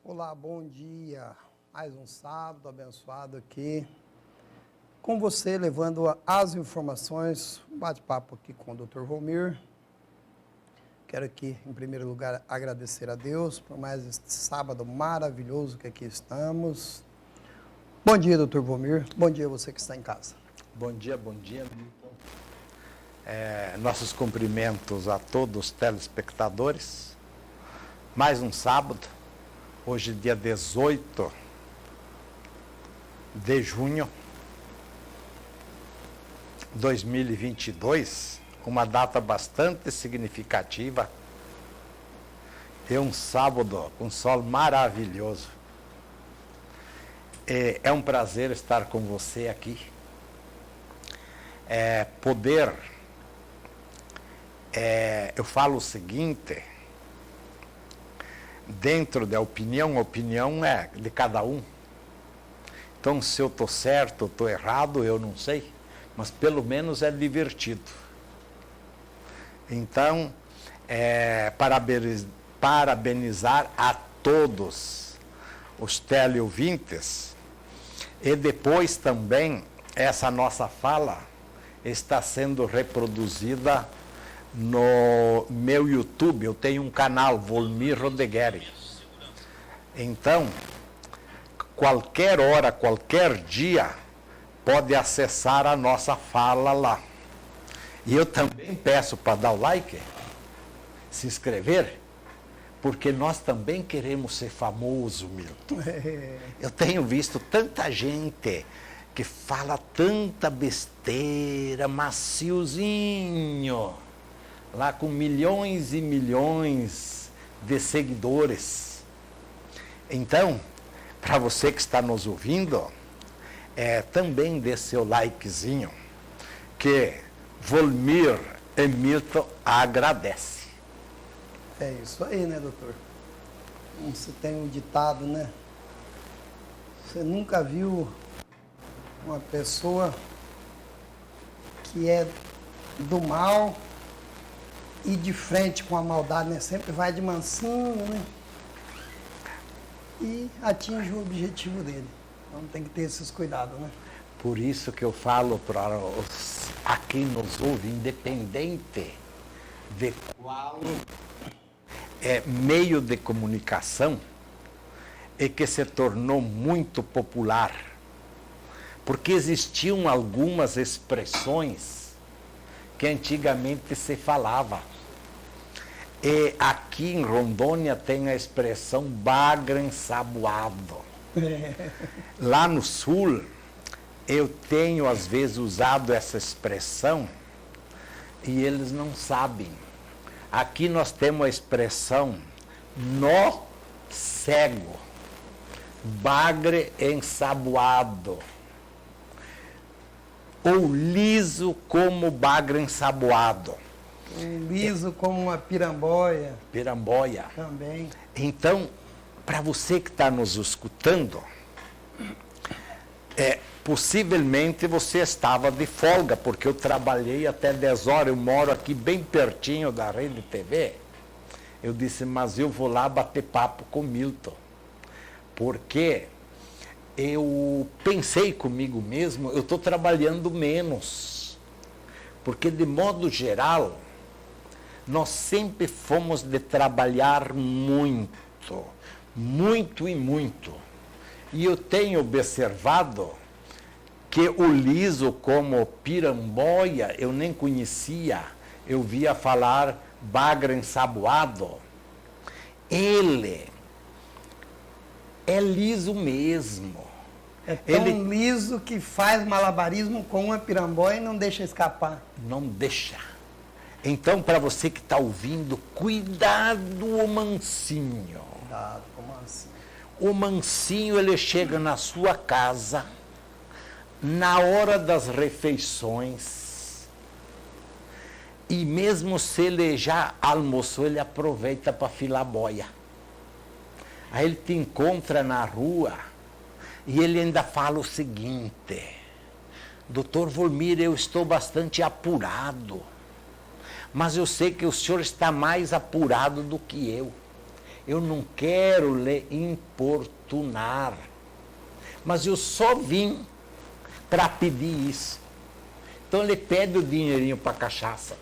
Olá, bom dia. Mais um sábado abençoado aqui com você, levando as informações, um bate-papo aqui com o Dr. Volmir. Quero aqui, em primeiro lugar, agradecer a Deus por mais este sábado maravilhoso que aqui estamos. Bom dia, Dr. Volmir. Bom dia você que está em casa. Bom dia, Milton. Nossos cumprimentos a todos os telespectadores. Mais um sábado, hoje dia 18 de junho de 2022, uma data bastante significativa. É um sábado com sol maravilhoso. É um prazer estar com você aqui. Eu falo o seguinte, dentro da opinião, a opinião é de cada um. Então, se eu estou certo ou estou errado, eu não sei, mas pelo menos é divertido. Então, parabenizar a todos os teleouvintes, e depois também essa nossa fala está sendo reproduzida no meu YouTube. Eu tenho um canal, Volmir Rodegueri. Então, qualquer hora, qualquer dia, pode acessar a nossa fala lá. E eu também peço para dar o like, se inscrever, porque nós também queremos ser famoso, Milton. Eu tenho visto tanta gente que fala tanta besteira, maciozinho, lá com milhões e milhões de seguidores. Então, para você que está nos ouvindo, também dê seu likezinho, que Volmir e Milton agradece. É isso aí, né, doutor? Como você tem um ditado, né? Você nunca viu uma pessoa que é do mal e de frente com a maldade, né? Sempre vai de mansinho, né? E atinge o objetivo dele. Então tem que ter esses cuidados, né? Por isso que eu falo para a quem nos ouve, independente de qual meio de comunicação, é que se tornou muito popular. Porque existiam algumas expressões que antigamente se falava. E aqui em Rondônia tem a expressão bagre ensaboado. Lá no sul, eu tenho às vezes usado essa expressão e eles não sabem. Aqui nós temos a expressão nó cego, bagre ensaboado, ou liso como bagre ensaboado. Liso como uma piramboia. Piramboia. Também. Então, para você que está nos escutando, possivelmente você estava de folga, porque eu trabalhei até 10 horas, eu moro aqui bem pertinho da Rede TV. Eu disse, mas eu vou lá bater papo com o Milton, porque eu pensei comigo mesmo, eu estou trabalhando menos, porque de modo geral, nós sempre fomos de trabalhar muito, muito e muito. E eu tenho observado que o liso como piramboia, eu nem conhecia, eu via falar bagre ensaboado. Ele é liso mesmo. É tão liso que faz malabarismo com uma piramboia e não deixa escapar. Não deixa. Então, para você que está ouvindo, cuidado o mansinho. Cuidado com o mansinho. O mansinho, ele chega na sua casa, na hora das refeições, e mesmo se ele já almoçou, ele aproveita para filar boia. Aí ele te encontra na rua e ele ainda fala o seguinte: Doutor Volmir, eu estou bastante apurado, mas eu sei que o senhor está mais apurado do que eu. eu não quero lhe importunar. Mas eu só vim para pedir isso. Então ele pede o dinheirinho para cachaça,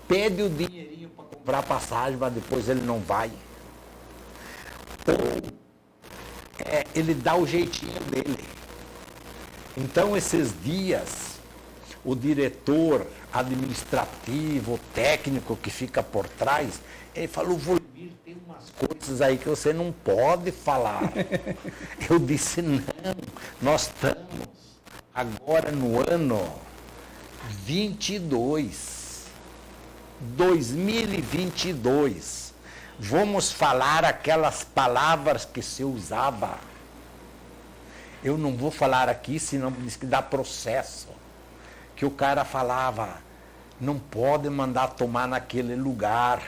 pede o dinheirinho para comprar passagem, mas depois ele não vai. Ou ele dá o jeitinho dele. Então esses dias, o diretor administrativo, técnico que fica por trás, ele falou, Volmir, tem umas coisas aí que você não pode falar. Eu disse, não, nós estamos agora no ano 2022. Vamos falar aquelas palavras que se usava. Eu não vou falar aqui, senão diz que dá processo. Que o cara falava, não pode mandar tomar naquele lugar.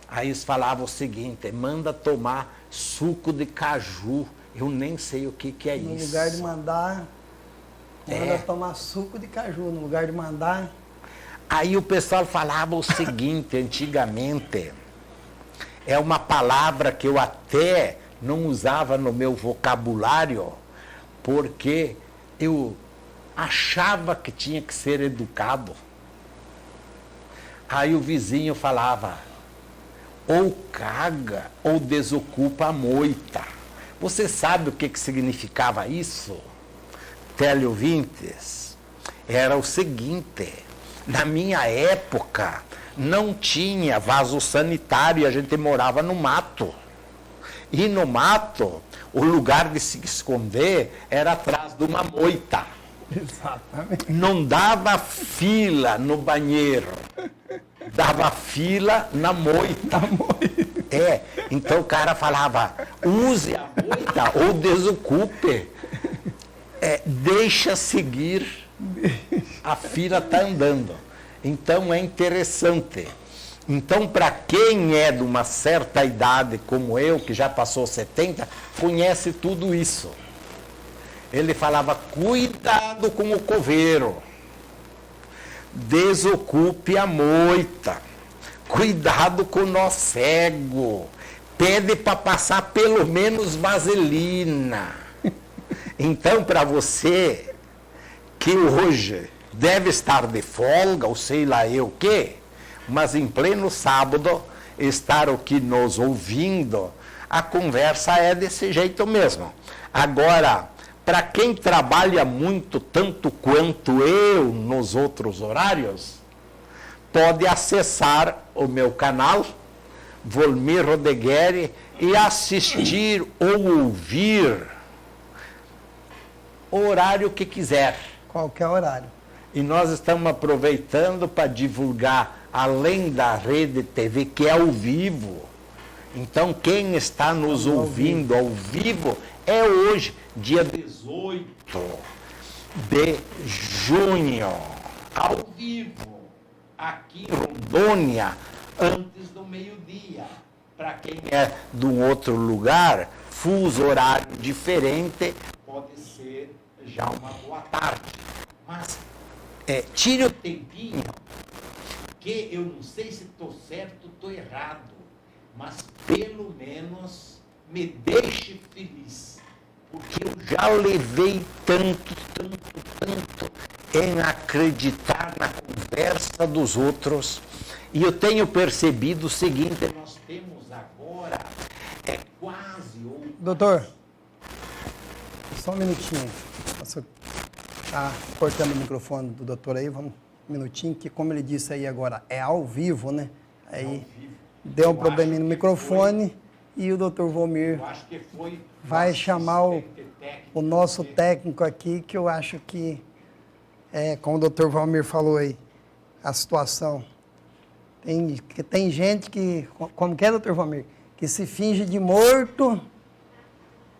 Aí eles falavam o seguinte, manda tomar suco de caju. Eu nem sei o que é No isso. No lugar de mandar, manda tomar suco de caju. No lugar de mandar... Aí o pessoal falava o seguinte, antigamente, é uma palavra que eu até não usava no meu vocabulário, porque eu achava que tinha que ser educado. Aí o vizinho falava, ou caga ou desocupa a moita. Você sabe o que significava isso? Teleouvintes, era o seguinte, na minha época não tinha vaso sanitário e a gente morava no mato. E no mato, o lugar de se esconder era atrás de uma moita. Exatamente. Não dava fila no banheiro, dava fila na moita. Então o cara falava, use a moita ou desocupe. Deixa seguir, a fila está andando. Então é interessante. Então, para quem é de uma certa idade, como eu, que já passou 70, conhece tudo isso. Ele falava, cuidado com o coveiro, desocupe a moita, cuidado com o nó cego, pede para passar pelo menos vaselina. Então, para você que hoje deve estar de folga, ou sei lá eu o quê, mas em pleno sábado, estar aqui nos ouvindo, a conversa é desse jeito mesmo. Agora, para quem trabalha muito, tanto quanto eu, nos outros horários, pode acessar o meu canal, Volmir Rodegueri, e assistir ou ouvir o horário que quiser. Qualquer horário. E nós estamos aproveitando para divulgar, além da Rede TV, que é ao vivo. Então, quem está nos ouvindo ao vivo é hoje, dia 18 de junho, ao vivo, aqui em Rondônia, antes do meio-dia. Para quem é de um outro lugar, fuso horário diferente, pode ser já uma boa tarde. Mas tire o tempinho, que eu não sei se estou certo ou estou errado, mas pelo menos me deixe feliz, porque eu já levei tanto em acreditar na conversa dos outros, e eu tenho percebido o seguinte, nós temos agora quase... Doutor, só um minutinho. Você está cortando o microfone do doutor aí, vamos um minutinho, que como ele disse aí agora, é ao vivo, né? Aí deu um probleminha no microfone e o doutor Volmir vai chamar o nosso técnico aqui, que eu acho que, como o doutor Volmir falou aí, a situação. Tem gente que, como que é, doutor Volmir, que se finge de morto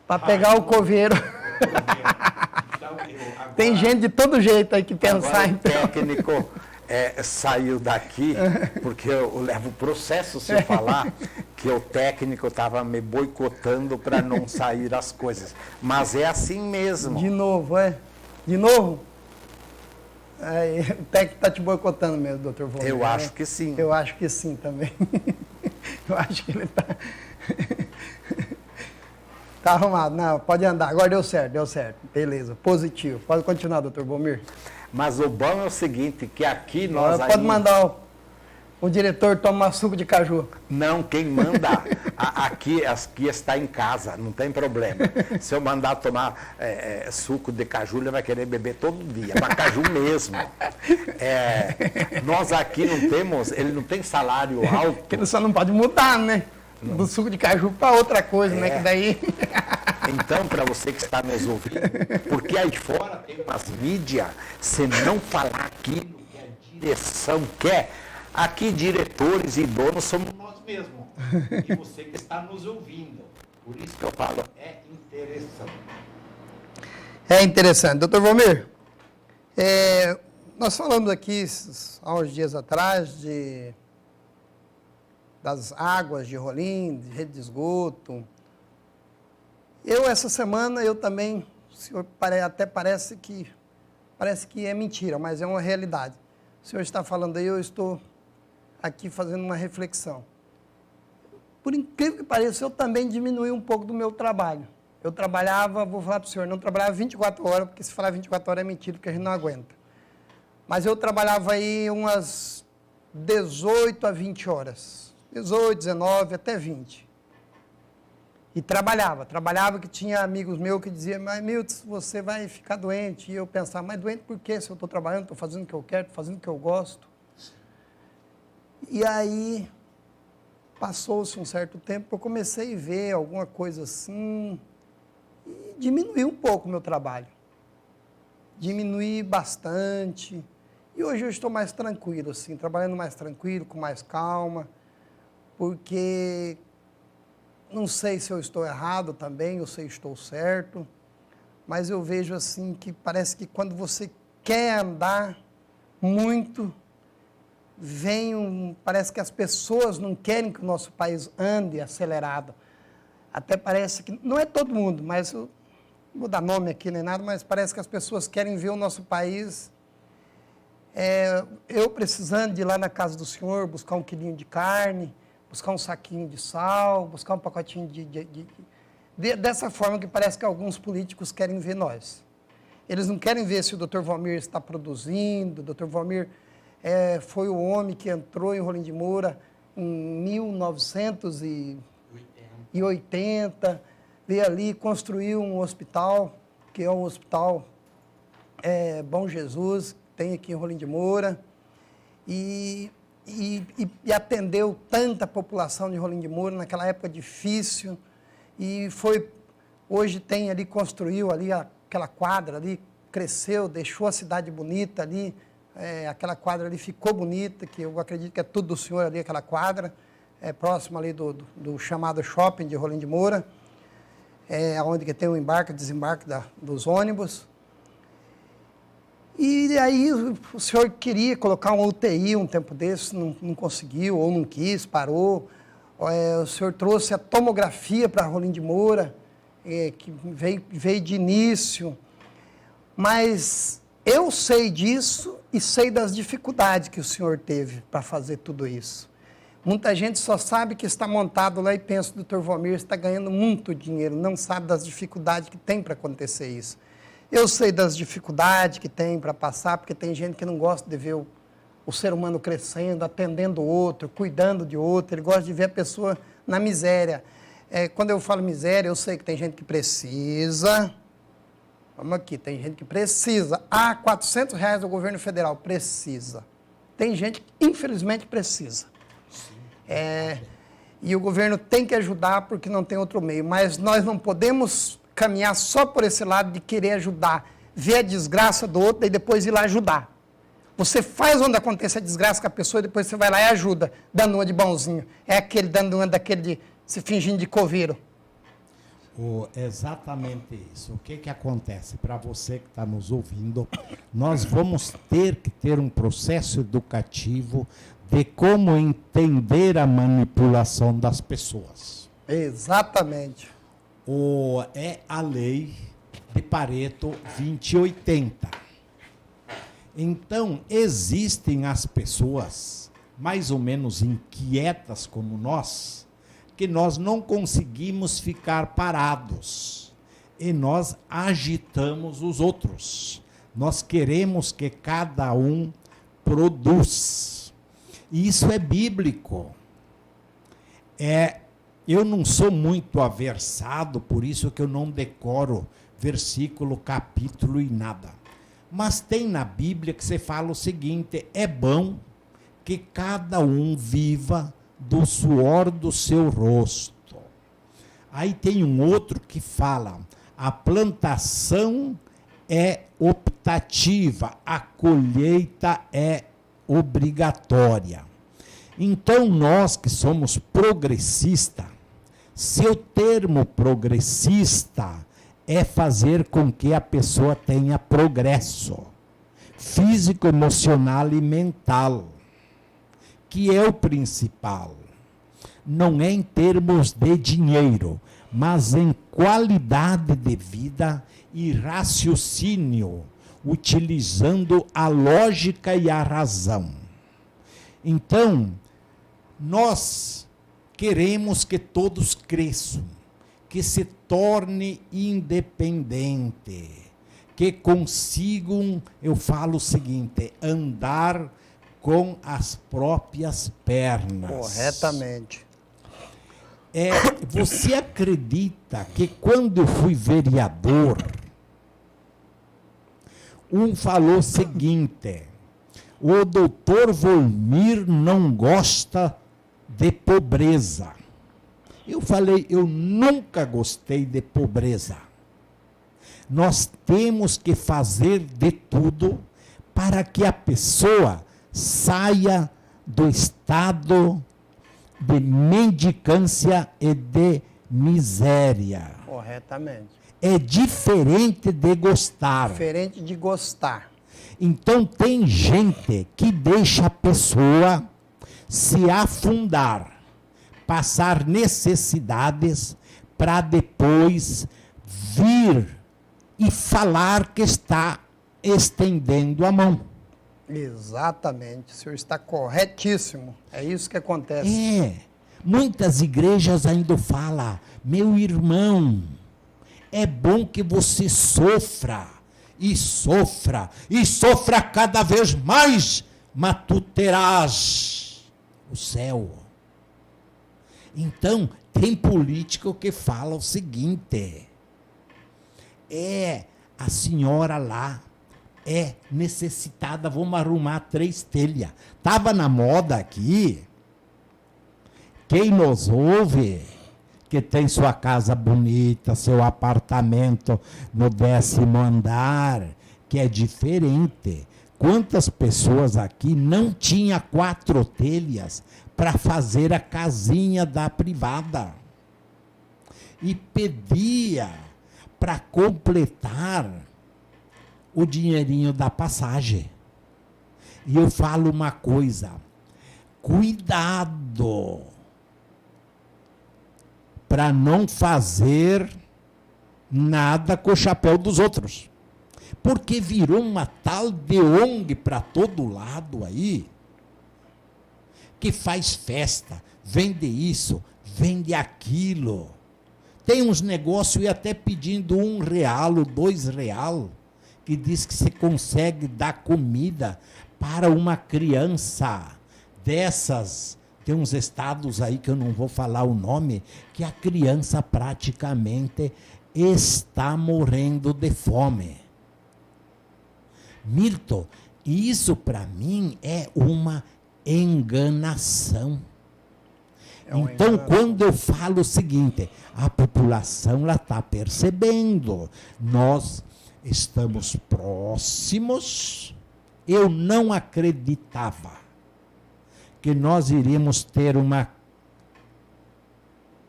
para pegar o coveiro. Tem gente de todo jeito aí que pensar. Agora, o técnico saiu daqui, porque eu levo processo se eu falar que o técnico estava me boicotando para não sair as coisas. Mas é assim mesmo. De novo, De novo? O técnico está te boicotando mesmo, doutor Volmir. Eu acho que sim. Eu acho que sim também. Eu acho que ele está... Está arrumado. Não, pode andar. Agora deu certo, deu certo. Beleza, positivo. Pode continuar, doutor Valmir. Mas o bom é o seguinte, que aqui nós Pode ainda... mandar o diretor tomar suco de caju. Não, quem manda aqui está em casa, não tem problema. Se eu mandar tomar suco de caju, ele vai querer beber todo dia, mas caju mesmo. Nós aqui não temos, ele não tem salário alto. Ele só não pode mudar, né? Não. Do suco de caju para outra coisa, né? Que daí... Então, para você que está nos ouvindo, porque aí fora tem umas mídias, se não falar aquilo que a direção quer, aqui diretores e donos somos nós mesmos. E você que está nos ouvindo. Por isso que eu falo, é interessante. É interessante. Doutor Valmir, nós falamos aqui há uns dias atrás das águas de Rolim, de rede de esgoto. Essa semana, eu também, o senhor até parece que é mentira, mas é uma realidade. O senhor está falando aí, eu estou aqui fazendo uma reflexão. Por incrível que pareça, eu também diminui um pouco do meu trabalho. Eu trabalhava, vou falar para o senhor, não trabalhava 24 horas, porque se falar 24 horas é mentira, porque a gente não aguenta. Mas eu trabalhava aí umas 18 a 20 horas. 18, 19, até 20. E trabalhava que tinha amigos meus que diziam, mas Milton, você vai ficar doente. E eu pensava, mas doente por quê? Se eu estou trabalhando, estou fazendo o que eu quero, estou fazendo o que eu gosto. E aí, passou-se um certo tempo, eu comecei a ver alguma coisa assim, e diminuí um pouco o meu trabalho. Diminuí bastante. E hoje eu estou mais tranquilo, assim, trabalhando mais tranquilo, com mais calma, porque não sei se eu estou errado também, ou se eu estou certo, mas eu vejo assim que parece que quando você quer andar muito, parece que as pessoas não querem que o nosso país ande acelerado. Até parece que, não é todo mundo, mas eu não vou dar nome aqui nem nada, mas parece que as pessoas querem ver o nosso país, eu precisando de ir lá na casa do senhor, buscar um quilinho de carne, buscar um saquinho de sal, buscar um pacotinho dessa forma que parece que alguns políticos querem ver nós. Eles não querem ver se o Dr. Valmir está produzindo, o Dr. Valmir foi o homem que entrou em Rolim de Moura em 1980, veio ali, construiu um hospital, que é um hospital Bom Jesus, tem aqui em Rolim de Moura, e atendeu tanta população de Rolim de Moura naquela época difícil, e hoje tem ali, construiu ali aquela quadra ali, cresceu, deixou a cidade bonita ali, aquela quadra ali ficou bonita, que eu acredito que é tudo do senhor ali, aquela quadra, próximo ali do chamado shopping de Rolim de Moura, onde que tem o embarque e desembarque dos ônibus. E aí o senhor queria colocar um UTI um tempo desse, não conseguiu, ou não quis, parou. O senhor trouxe a tomografia para Rolim de Moura, que veio de início. Mas eu sei disso e sei das dificuldades que o senhor teve para fazer tudo isso. Muita gente só sabe que está montado lá e pensa, o Dr. Valmir está ganhando muito dinheiro, não sabe das dificuldades que tem para acontecer isso. Eu sei das dificuldades que tem para passar, porque tem gente que não gosta de ver o ser humano crescendo, atendendo o outro, cuidando de outro, ele gosta de ver a pessoa na miséria. Quando eu falo miséria, eu sei que tem gente que precisa, vamos aqui, tem gente que precisa, R$400 do governo federal, precisa. Tem gente que, infelizmente, precisa. E o governo tem que ajudar porque não tem outro meio, mas nós não podemos caminhar só por esse lado de querer ajudar, ver a desgraça do outro e depois ir lá ajudar. Você faz onde acontece a desgraça com a pessoa e depois você vai lá e ajuda, dando uma de bonzinho. Aquele dando uma daquele de se fingindo de coveiro. Exatamente isso. O que acontece? Para você que está nos ouvindo, nós vamos ter que ter um processo educativo de como entender a manipulação das pessoas. Exatamente. É a lei de Pareto 20/80. Então, existem as pessoas mais ou menos inquietas como nós, que nós não conseguimos ficar parados e nós agitamos os outros. Nós queremos que cada um produz. E isso é bíblico. Eu não sou muito aversado, por isso que eu não decoro versículo, capítulo e nada. Mas tem na Bíblia que você fala o seguinte: é bom que cada um viva do suor do seu rosto. Aí tem um outro que fala: a plantação é optativa, a colheita é obrigatória. Então nós que somos progressistas, seu termo progressista é fazer com que a pessoa tenha progresso físico, emocional e mental, que é o principal. Não é em termos de dinheiro, mas em qualidade de vida e raciocínio, utilizando a lógica e a razão. Então, nós queremos que todos cresçam, que se torne independente, que consigam, eu falo o seguinte, andar com as próprias pernas. Corretamente. Você acredita que quando eu fui vereador, um falou o seguinte: o doutor Volmir não gosta de pobreza. Eu falei, eu nunca gostei de pobreza. Nós temos que fazer de tudo para que a pessoa saia do estado de mendicância e de miséria. Corretamente. É diferente de gostar. Diferente de gostar. Então tem gente que deixa a pessoa se afundar, passar necessidades, para depois vir e falar que está estendendo a mão. Exatamente, o senhor está corretíssimo. É isso que acontece. Muitas igrejas ainda falam: meu irmão, é bom que você sofra, e sofra, e sofra cada vez mais, mas tu terás o céu. Então, tem político que fala o seguinte: a senhora lá é necessitada, vamos arrumar 3 telhas. Estava na moda aqui, quem nos ouve, que tem sua casa bonita, seu apartamento no 10º andar, que é diferente. Quantas pessoas aqui não tinha 4 telhas para fazer a casinha da privada? E pedia para completar o dinheirinho da passagem. E eu falo uma coisa: cuidado para não fazer nada com o chapéu dos outros. Porque virou uma tal de ONG para todo lado aí, que faz festa, vende isso, vende aquilo. Tem uns negócios e até pedindo R$1 ou R$2, que diz que você consegue dar comida para uma criança dessas. Tem uns estados aí que eu não vou falar o nome, que a criança praticamente está morrendo de fome. Milton, isso para mim é uma enganação. Então, quando eu falo o seguinte, a população está percebendo, nós estamos próximos. Eu não acreditava que nós iríamos ter uma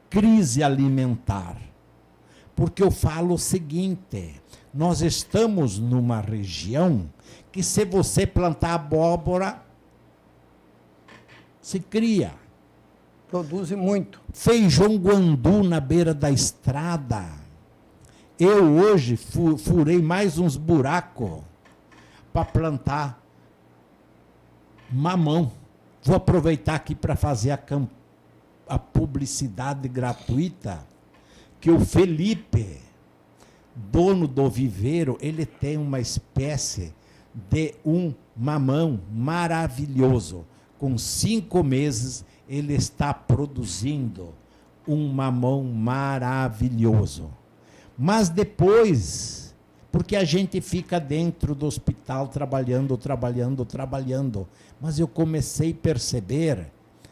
crise alimentar, porque eu falo o seguinte: nós estamos numa região que, se você plantar abóbora, se cria. Produz muito. Feijão guandu na beira da estrada. Eu hoje furei mais uns buracos para plantar mamão. Vou aproveitar aqui para fazer a publicidade gratuita, que o Felipe, dono do viveiro, ele tem uma espécie de um mamão maravilhoso. Com 5 meses, ele está produzindo um mamão maravilhoso. Mas depois, porque a gente fica dentro do hospital trabalhando, mas eu comecei a perceber,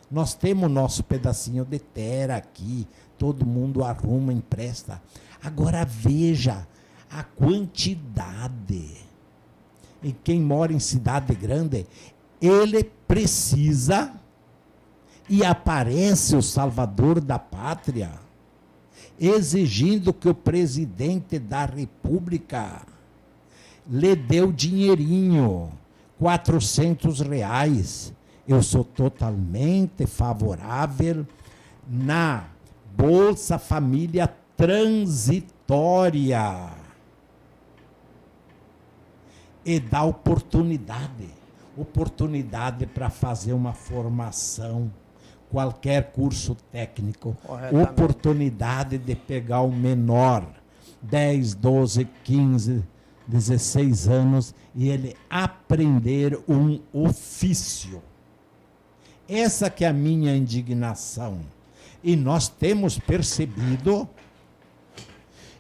nós temos nosso pedacinho de terra aqui, todo mundo arruma, empresta. Agora veja a quantidade. E quem mora em cidade grande, ele precisa, e aparece o salvador da pátria, exigindo que o presidente da República lhe dê o dinheirinho, R$400. Eu sou totalmente favorável na Bolsa Família transitória e dá oportunidade para fazer uma formação, qualquer curso técnico, oportunidade de pegar o menor, 10, 12, 15, 16 anos, e ele aprender um ofício. Essa que é a minha indignação. E nós temos percebido,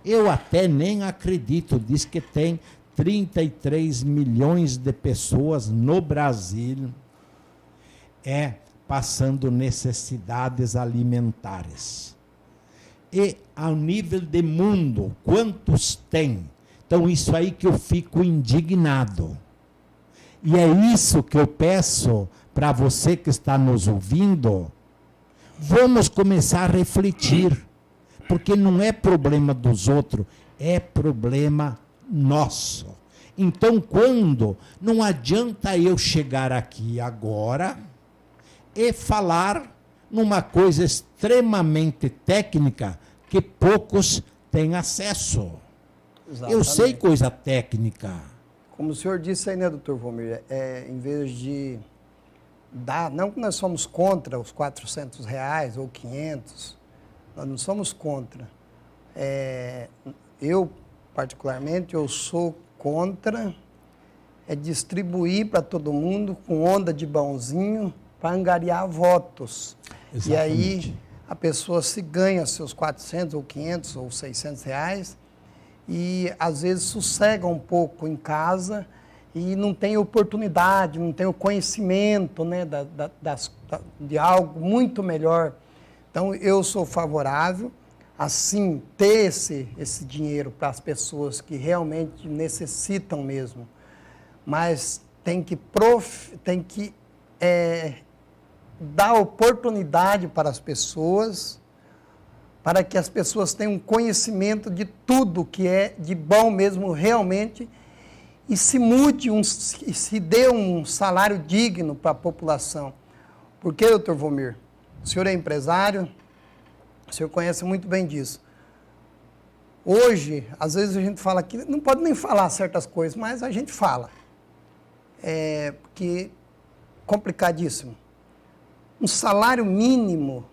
eu até nem acredito, diz que tem 33 milhões de pessoas no Brasil passando necessidades alimentares. E ao nível de mundo, quantos tem? Então isso aí que eu fico indignado. E é isso que eu peço para você que está nos ouvindo, vamos começar a refletir, porque não é problema dos outros, é problema nosso. Então, quando não adianta eu chegar aqui agora e falar numa coisa extremamente técnica que poucos têm acesso. Exatamente. Eu sei coisa técnica. Como o senhor disse aí, né, doutor Volmir, em vez de dar, não que nós somos contra os R$400 ou 500, nós não somos contra. Eu, particularmente, eu sou contra distribuir para todo mundo com onda de bãozinho para angariar votos. Exatamente. E aí a pessoa se ganha seus 400 ou 500 ou R$600 e às vezes sossega um pouco em casa e não tem oportunidade, não tem o conhecimento, né, de algo muito melhor. Então eu sou favorável assim, ter esse dinheiro para as pessoas que realmente necessitam mesmo. Mas tem que dar oportunidade para as pessoas, para que as pessoas tenham conhecimento de tudo que é de bom mesmo realmente, e se dê um salário digno para a população. Porque, doutor Volmir, o senhor é empresário, o senhor conhece muito bem disso. Hoje, às vezes a gente fala que não pode nem falar certas coisas, mas a gente fala. Porque complicadíssimo. Um salário mínimo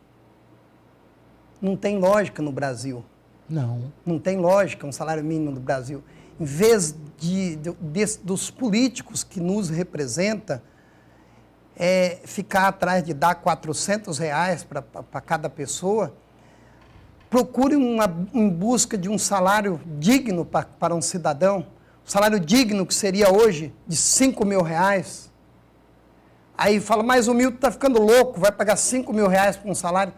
não tem lógica no Brasil. Não. Não tem lógica um salário mínimo no Brasil. Em vez dos políticos que nos representam, ficar atrás de dar R$400 para cada pessoa, procure em busca de um salário digno para um cidadão, um salário digno que seria hoje de R$5.000. Aí fala, mas o Milton está ficando louco, vai pagar R$5.000 por um salário.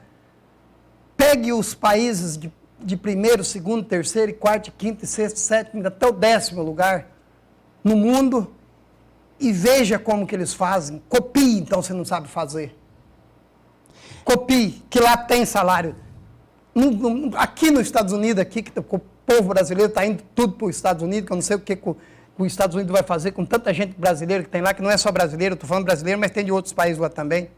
Pegue os países de primeiro, segundo, terceiro, quarto, quinto, sexto, sétimo, até o 10º lugar no mundo e veja como que eles fazem. Copie, então, se não sabe fazer. Copie, que lá tem salário. Aqui nos Estados Unidos, aqui, que o povo brasileiro está indo tudo para os Estados Unidos, que eu não sei o que os Estados Unidos vai fazer com tanta gente brasileira que tem lá, que não é só brasileiro, estou falando brasileiro, mas tem de outros países lá também.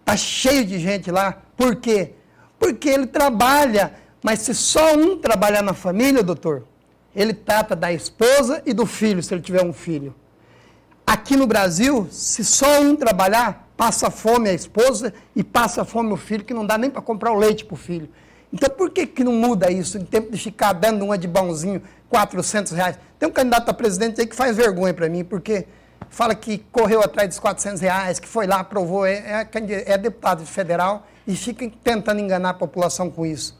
Está cheio de gente lá. Por quê? Porque ele trabalha, mas se só um trabalhar na família, doutor, ele trata da esposa e do filho, se ele tiver um filho. Aqui no Brasil, se só um trabalhar, passa fome a esposa e passa fome o filho, que não dá nem para comprar o leite para o filho. Então, por que não muda isso, em tempo de ficar dando uma de bonzinho, R$400? Tem um candidato a presidente aí que faz vergonha para mim, porque fala que correu atrás dos R$400, que foi lá, aprovou, é deputado federal e fica tentando enganar a população com isso.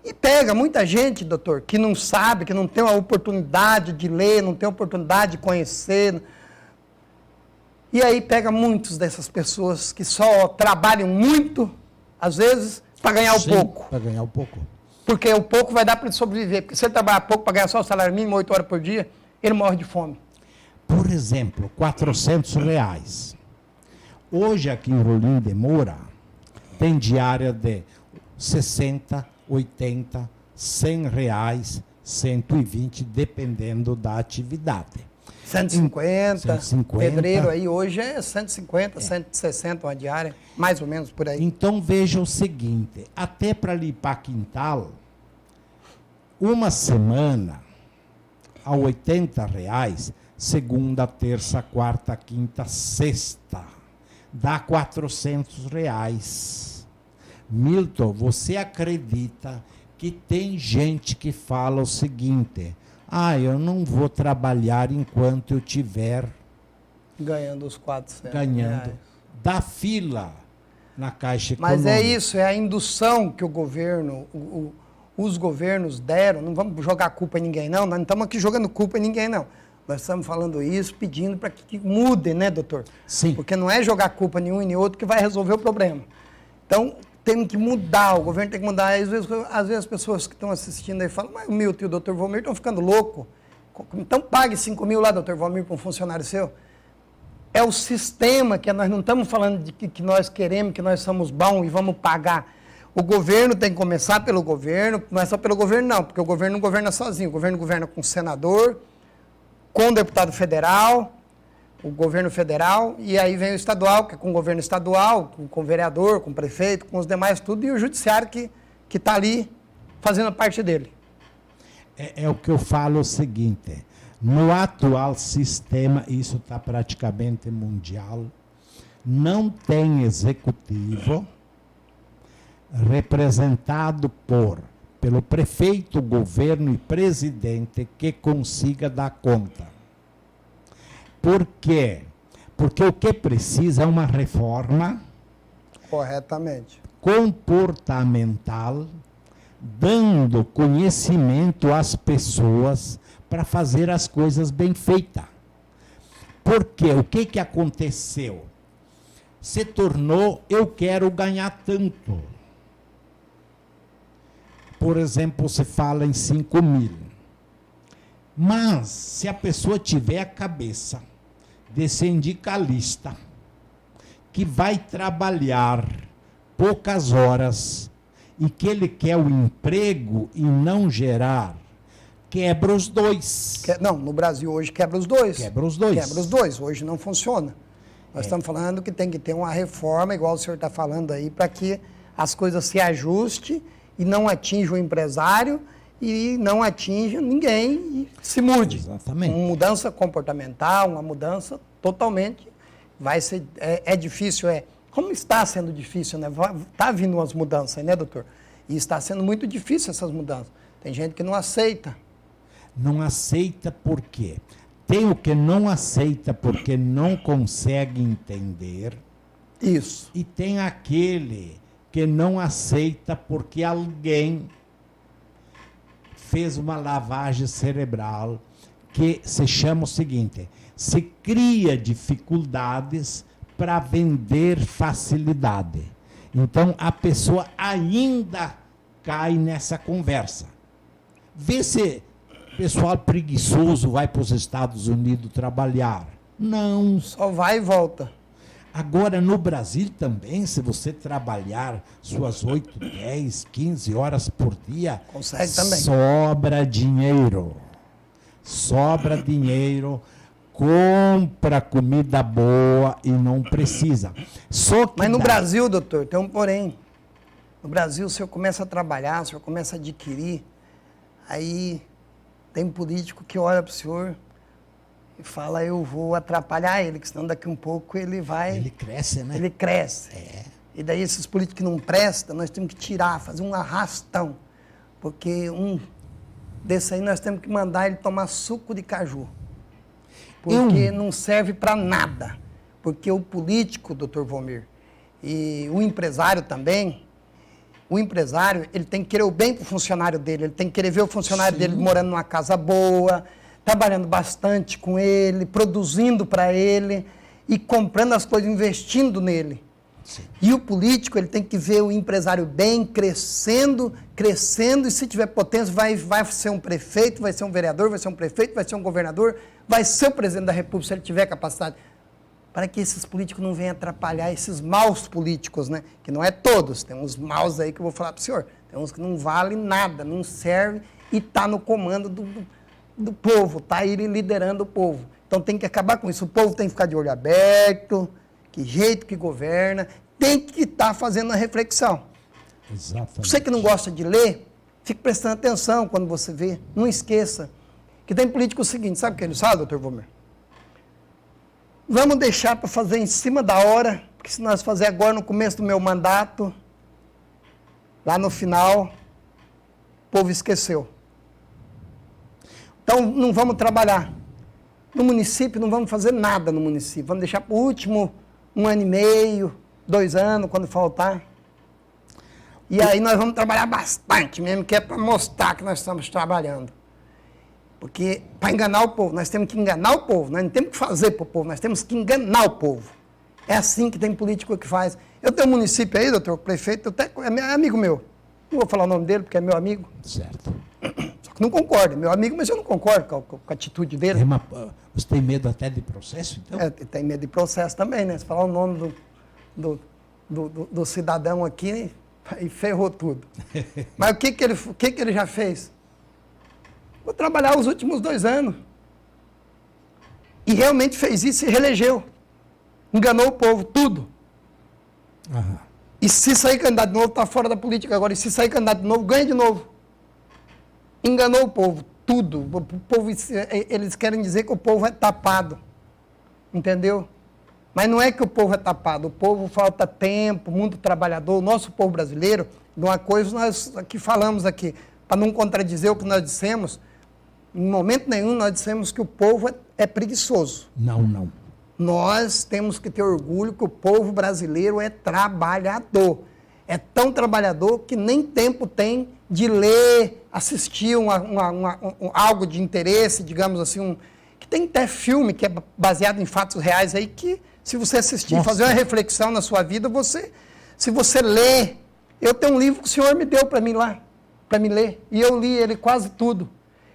E pega muita gente, doutor, que não sabe, que não tem a oportunidade de ler, não tem a oportunidade de conhecer. E aí pega muitas dessas pessoas que só trabalham muito, às vezes, para ganhar o pouco. Para ganhar o pouco. Porque o pouco vai dar para ele sobreviver. Porque se ele trabalhar pouco para ganhar só o salário mínimo, 8 horas por dia, ele morre de fome. Por exemplo, R$400. Hoje aqui em Rolim de Moura tem diária de 60, 80, R$100, 120, dependendo da atividade. 150, 150. Pedreiro aí hoje é 150, 160 uma diária, mais ou menos por aí. Então veja o seguinte, até para limpar quintal, uma semana a R$80, segunda, terça, quarta, quinta, sexta, dá R$400. Milton, você acredita que tem gente que fala o seguinte: eu não vou trabalhar enquanto eu tiver ganhando os 400 ganhando reais. Da fila na Caixa Econômica. Mas é isso, é a indução que o governo, os governos deram. Não vamos jogar culpa em ninguém, não. Nós não estamos aqui jogando culpa em ninguém, não. Nós estamos falando isso, pedindo para que mude, né, doutor? Sim. Porque não é jogar culpa em um e em outro que vai resolver o problema. Então, tem que mudar, o governo tem que mudar. Às vezes as pessoas que estão assistindo aí falam: mas o Milton e o doutor Volmir estão ficando loucos. Então pague 5 mil lá, doutor Volmir, para um funcionário seu. É o sistema que nós não estamos falando de que nós queremos, que nós somos bons e vamos pagar. O governo tem que começar pelo governo, não é só pelo governo não, porque o governo não governa sozinho, o governo governa com o senador, com o deputado federal, o governo federal, e aí vem o estadual, que é com o governo estadual, com o vereador, com o prefeito, com os demais tudo, e o judiciário que está ali fazendo a parte dele. É o que eu falo o seguinte: no atual sistema, isso está praticamente mundial, não tem executivo representado pelo prefeito, governo e presidente que consiga dar conta. Por quê? Porque o que precisa é uma reforma Corretamente. comportamental, dando conhecimento às pessoas para fazer as coisas bem feitas. Por quê? O que aconteceu? Se tornou, eu quero ganhar tanto. Por exemplo, se fala em 5 mil. Mas, se a pessoa tiver a cabeça de ser sindicalista, que vai trabalhar poucas horas e que ele quer o emprego e não gerar, quebra os dois. Não, no Brasil hoje quebra os dois. Quebra os dois. Quebra os dois, hoje não funciona. Nós estamos falando que tem que ter uma reforma, igual o senhor está falando aí, para que as coisas se ajustem e não atinja o empresário e não atinja ninguém e se mude. Exatamente. Uma mudança comportamental, uma mudança totalmente, vai ser, é difícil, como está sendo difícil, né? Está vindo umas mudanças, né, doutor? E está sendo muito difícil essas mudanças. Tem gente que não aceita. Não aceita por quê? Tem o que não aceita porque não consegue entender. Isso. E tem aquele que não aceita porque alguém fez uma lavagem cerebral que se chama o seguinte: se cria dificuldades para vender facilidade. Então a pessoa ainda cai nessa conversa. Vê se o pessoal preguiçoso vai para os Estados Unidos trabalhar. Não. Só vai e volta. Agora, no Brasil também, se você trabalhar suas 8, 10, 15 horas por dia, consegue também. Sobra dinheiro. Sobra dinheiro, compra comida boa e não precisa. Mas no Brasil, doutor, tem um porém. No Brasil, o senhor começa a trabalhar, o senhor começa a adquirir, aí tem um político que olha para o senhor, e fala, eu vou atrapalhar ele, que senão daqui um pouco ele vai... Ele cresce, né? Ele cresce. É. E daí esses políticos que não prestam, nós temos que tirar, fazer um arrastão. Porque desse aí nós temos que mandar ele tomar suco de caju. Porque não serve para nada. Porque o político, doutor Volmir, e o empresário também, o empresário, ele tem que querer o bem para o funcionário dele, ele tem que querer ver o funcionário dele morando numa casa boa, trabalhando bastante com ele, produzindo para ele e comprando as coisas, investindo nele. Sim. E o político, ele tem que ver o empresário bem, crescendo, e se tiver potência, vai ser um prefeito, vai ser um vereador, vai ser um prefeito, vai ser um governador, vai ser o presidente da República, se ele tiver capacidade. Para que esses políticos não venham atrapalhar esses maus políticos, né? Que não é todos, tem uns maus aí que eu vou falar para o senhor. Tem uns que não valem nada, não servem e está no comando do povo, está aí liderando o povo. Então tem que acabar com isso. O povo tem que ficar de olho aberto, que jeito que governa, tem que estar fazendo a reflexão. Exatamente. Você que não gosta de ler, fique prestando atenção quando você vê. Não esqueça que tem político o seguinte, sabe o que eles falam, doutor Volmir? Vamos deixar para fazer em cima da hora, porque se nós fazer agora no começo do meu mandato, lá no final, o povo esqueceu. Então, não vamos trabalhar. No município, não vamos fazer nada no município. Vamos deixar para o último 1 ano e meio, 2 anos, quando faltar. E aí nós vamos trabalhar bastante mesmo, que é para mostrar que nós estamos trabalhando. Porque, para enganar o povo, nós temos que enganar o povo, nós não temos que fazer para o povo, nós temos que enganar o povo. É assim que tem político que faz. Eu tenho um município aí, doutor, o prefeito, é amigo meu. Não vou falar o nome dele, porque é meu amigo. Certo. Só que não concordo, é meu amigo, mas eu não concordo com a atitude dele. Você tem medo até de processo, então? É, tem medo de processo também, né? Se falar o nome do cidadão aqui, aí ferrou tudo. Mas o que ele já fez? Vou trabalhar os últimos 2 anos. E realmente fez isso e reelegeu. Enganou o povo, tudo. Aham. E se sair candidato de novo, está fora da política agora. E se sair candidato de novo, ganha de novo. Enganou o povo, tudo. O povo, eles querem dizer que o povo é tapado. Entendeu? Mas não é que o povo é tapado. O povo falta tempo, mundo trabalhador. O nosso povo brasileiro, de uma coisa nós aqui falamos aqui, para não contradizer o que nós dissemos, em momento nenhum nós dissemos que o povo é preguiçoso. Não. Nós temos que ter orgulho que o povo brasileiro é trabalhador. É tão trabalhador que nem tempo tem de ler, assistir algo de interesse, digamos assim, que tem até filme que é baseado em fatos reais aí, que se você assistir, fazer uma reflexão na sua vida, se você ler, eu tenho um livro que o senhor me deu para mim lá, para me ler, e eu li ele quase tudo.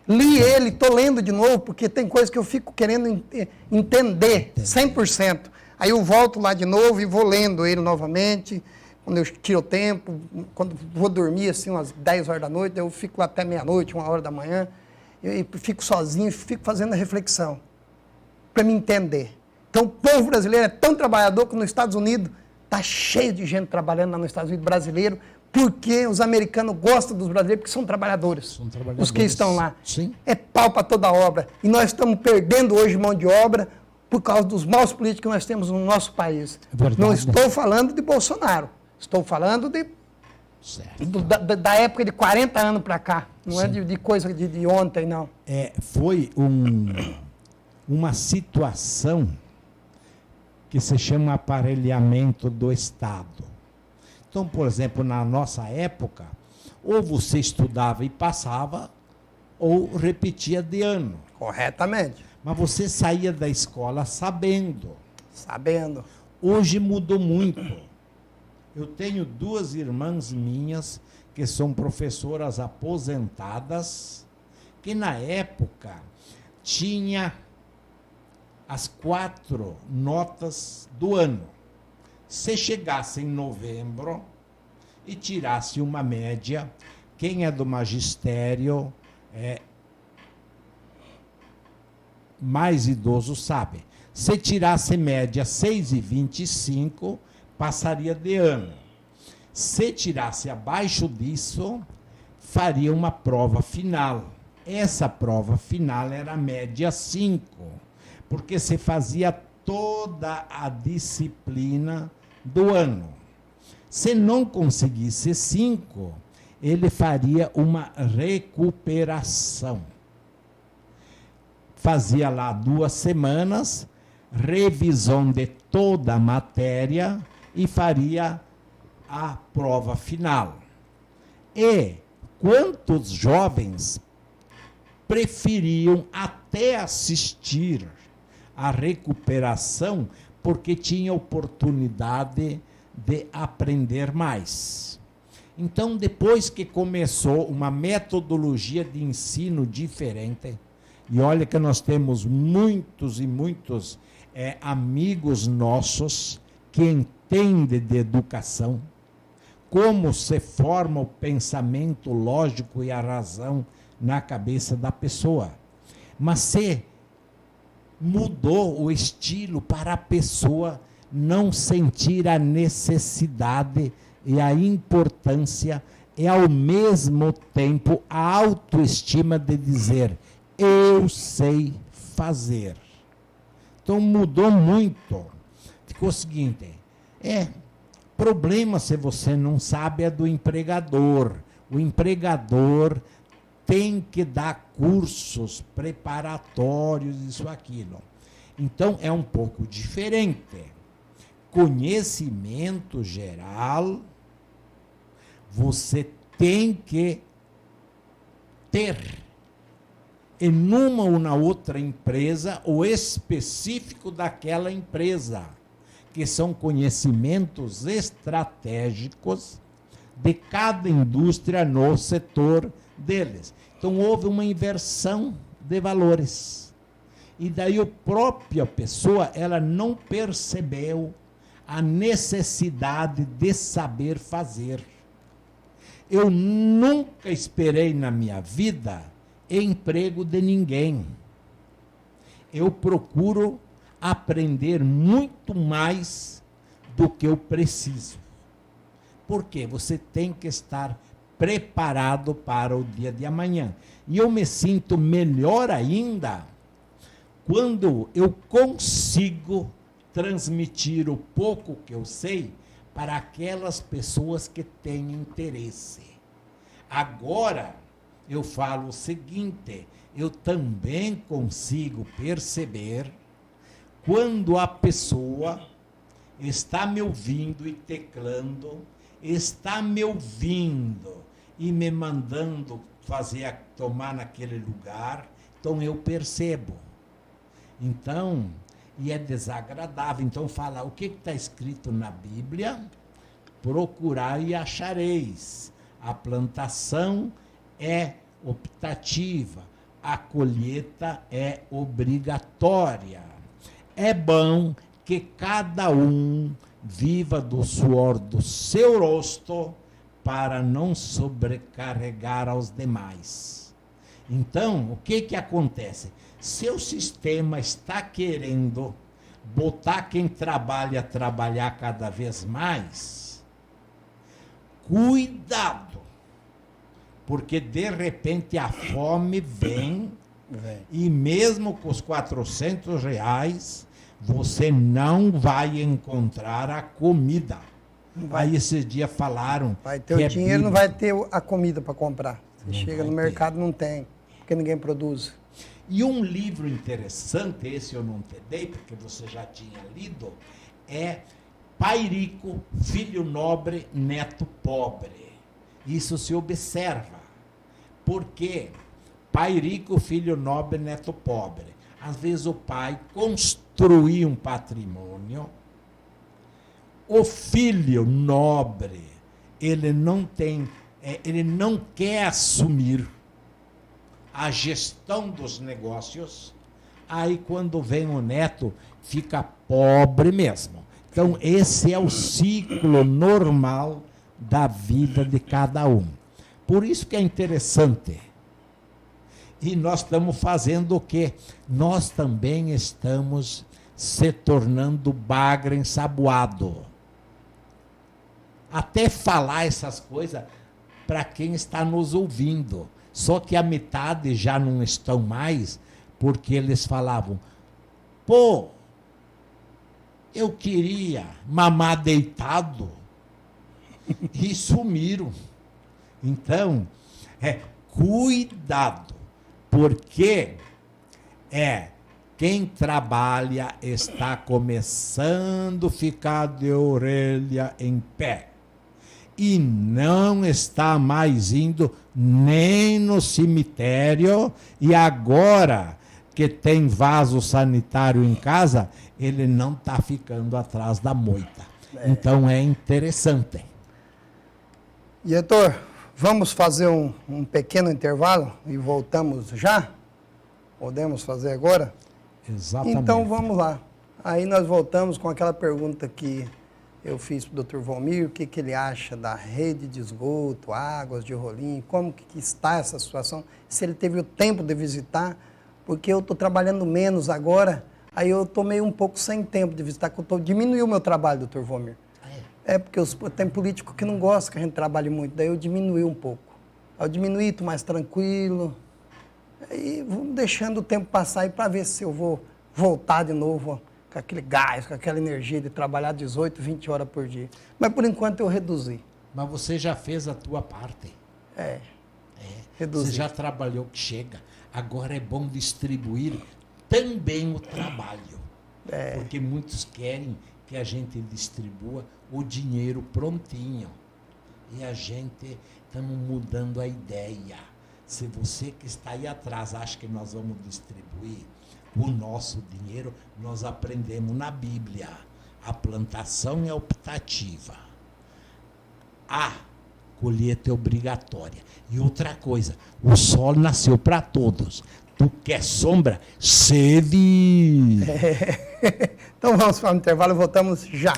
Li ele, estou lendo de novo, porque tem coisas que eu fico querendo entender 100%. Aí eu volto lá de novo e vou lendo ele novamente, quando eu tiro o tempo, quando vou dormir, assim, umas 10 horas da noite, eu fico lá até meia-noite, 1 hora da manhã, e fico sozinho, fico fazendo a reflexão, para me entender. Então, o povo brasileiro é tão trabalhador que nos Estados Unidos está cheio de gente trabalhando lá nos Estados Unidos, brasileiro, porque os americanos gostam dos brasileiros, porque são trabalhadores. Os que estão lá. Sim. É pau para toda obra. E nós estamos perdendo hoje mão de obra por causa dos maus políticos que nós temos no nosso país. É verdade, não né? estou falando de Bolsonaro. Estou falando da época de 40 anos para cá. Não é de coisa de ontem, não. Foi uma situação que se chama aparelhamento do Estado. Então, por exemplo, na nossa época, ou você estudava e passava, ou repetia de ano. Corretamente. Mas você saía da escola sabendo. Sabendo. Hoje mudou muito. Eu tenho 2 irmãs minhas que são professoras aposentadas, que na época tinha as 4 notas do ano. Se chegasse em novembro e tirasse uma média, quem é do magistério mais idoso sabe. Se tirasse média 6,25, passaria de ano. Se tirasse abaixo disso, faria uma prova final. Essa prova final era média 5. porque se fazia toda a disciplina do ano. Se não conseguisse 5, ele faria uma recuperação. Fazia lá 2 semanas, revisão de toda a matéria e faria a prova final. E quantos jovens preferiam até assistir à recuperação porque tinha oportunidade de aprender mais. Então, depois que começou uma metodologia de ensino diferente, e olha que nós temos muitos e muitos amigos nossos que entendem de educação, como se forma o pensamento lógico e a razão na cabeça da pessoa. Mas se mudou o estilo para a pessoa não sentir a necessidade e a importância e, ao mesmo tempo, a autoestima de dizer, eu sei fazer. Então, mudou muito. Ficou o seguinte, problema, se você não sabe, é do empregador. O empregador tem que dar cursos preparatórios, isso, aquilo. Então, é um pouco diferente. Conhecimento geral, você tem que ter em uma ou na outra empresa o específico daquela empresa, que são conhecimentos estratégicos de cada indústria no setor deles. Então, houve uma inversão de valores. E daí a própria pessoa, ela não percebeu a necessidade de saber fazer. Eu nunca esperei na minha vida emprego de ninguém. Eu procuro aprender muito mais do que eu preciso. Por quê? Você tem que estar preparado para o dia de amanhã. E eu me sinto melhor ainda quando eu consigo transmitir o pouco que eu sei para aquelas pessoas que têm interesse. Agora, eu falo o seguinte, eu também consigo perceber quando a pessoa está me ouvindo e teclando, está me ouvindo e me mandando tomar naquele lugar, então eu percebo. Então, e é desagradável. Então fala, o que está escrito na Bíblia? Procurai e achareis. A plantação é optativa, a colheita é obrigatória. É bom que cada um viva do suor do seu rosto para não sobrecarregar aos demais. Então, o que acontece? Seu sistema está querendo botar quem trabalha a trabalhar cada vez mais. Cuidado, porque de repente a fome vem. E mesmo com os R$ 400, você não vai encontrar a comida. Aí esses dias falaram... Vai ter o dinheiro, não vai ter a comida para comprar. Você chega no mercado, não tem, porque ninguém produz. E um livro interessante, esse eu não te dei, porque você já tinha lido, é Pai Rico, Filho Nobre, Neto Pobre. Isso se observa. Por quê? Pai rico, filho nobre, neto pobre. Às vezes o pai construiu um patrimônio, o filho nobre, ele não quer assumir a gestão dos negócios, aí quando vem o neto, fica pobre mesmo. Então, esse é o ciclo normal da vida de cada um. Por isso que é interessante. E nós estamos fazendo o quê? Nós também estamos se tornando bagre ensaboado. Até falar essas coisas para quem está nos ouvindo. Só que a metade já não estão mais, porque eles falavam, Pô, eu queria mamar deitado e sumiram. Então, cuidado, porque quem trabalha está começando a ficar de orelha em pé e não está mais indo nem no cemitério, e agora que tem vaso sanitário em casa, ele não está ficando atrás da moita. Então é interessante. Diretor, vamos fazer um pequeno intervalo e voltamos já? Podemos fazer agora? Exatamente. Então vamos lá. Aí nós voltamos com aquela pergunta que eu fiz para o Dr. Valmir, o que ele acha da rede de esgoto, águas de Rolim, como que está essa situação, se ele teve o tempo de visitar, porque eu estou trabalhando menos agora, aí eu estou meio um pouco sem tempo de visitar, porque diminuiu o meu trabalho, Dr. Valmir. Porque tem político que não gosta que a gente trabalhe muito, daí eu diminui um pouco. Eu diminuí, estou mais tranquilo, e vamos deixando o tempo passar aí para ver se eu vou voltar de novo com aquele gás, com aquela energia de trabalhar 18, 20 horas por dia. Mas por enquanto eu reduzi. Mas você já fez a tua parte. Reduzi. Você já trabalhou que chega. Agora é bom distribuir também o trabalho. Porque muitos querem que a gente distribua o dinheiro prontinho. E a gente estamos mudando a ideia. Se você que está aí atrás acha que nós vamos distribuir o nosso dinheiro, nós aprendemos na Bíblia. A plantação é optativa. A colheita é obrigatória. E outra coisa, o sol nasceu para todos. Tu quer sombra? Sede! Então vamos para o intervalo e voltamos já.